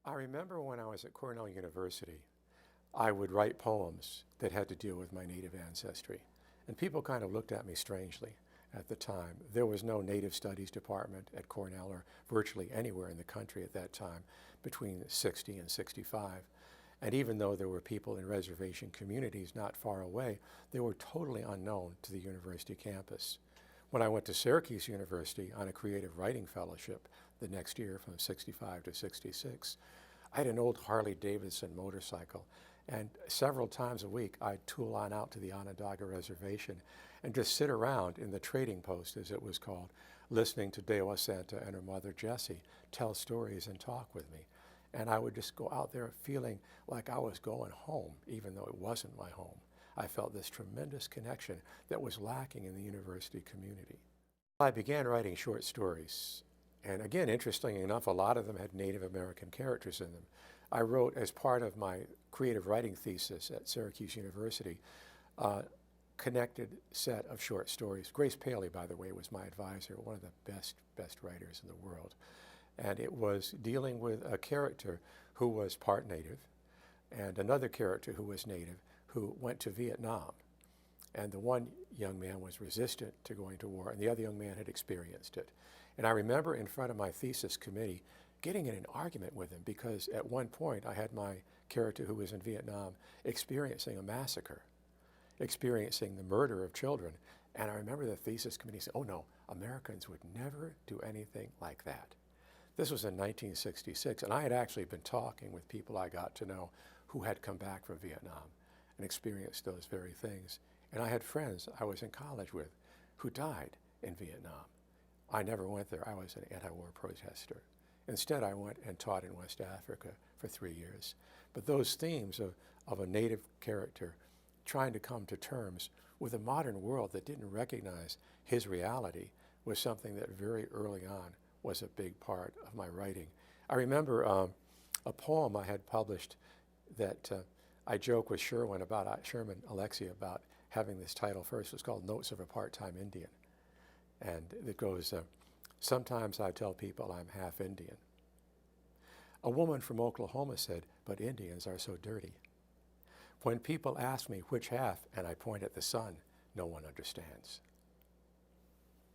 I remember when I was at Cornell University, I would write poems that had to deal with my Native ancestry. And people kind of looked at me strangely at the time. There was no Native Studies department at Cornell or virtually anywhere in the country at that time between 60 and 65. And even though there were people in reservation communities not far away, they were totally unknown to the university campus. When I went to Syracuse University on a creative writing fellowship the next year from 65 to 66, I had an old Harley Davidson motorcycle, and several times a week I'd tool on out to the Onondaga Reservation and just sit around in the trading post, as it was called, listening to Dewa Santa and her mother Jessie tell stories and talk with me. And I would just go out there feeling like I was going home, even though it wasn't my home. I felt this tremendous connection that was lacking in the university community. I began writing short stories. And again, interestingly enough, a lot of them had Native American characters in them. I wrote, as part of my creative writing thesis at Syracuse University, a connected set of short stories. Grace Paley, by the way, was my advisor, one of the best writers in the world. And it was dealing with a character who was part Native and another character who was Native who went to Vietnam. And the one young man was resistant to going to war, and the other young man had experienced it. And I remember in front of my thesis committee getting in an argument with him because at one point I had my character who was in Vietnam experiencing a massacre, experiencing the murder of children. And I remember the thesis committee saying, "Oh no, Americans would never do anything like that." This was in 1966, and I had actually been talking with people I got to know who had come back from Vietnam and experienced those very things. And I had friends I was in college with who died in Vietnam. I never went there. I was an anti-war protester. Instead, I went and taught in West Africa for 3 years. But those themes of a Native character trying to come to terms with a modern world that didn't recognize his reality was something that very early on was a big part of my writing. I remember a poem I had published that I joke with Sherman Alexie about having this title first. It was called Notes of a Part-Time Indian. And it goes, sometimes I tell people I'm half Indian. A woman from Oklahoma said, "But Indians are so dirty." When people ask me which half, and I point at the sun, no one understands.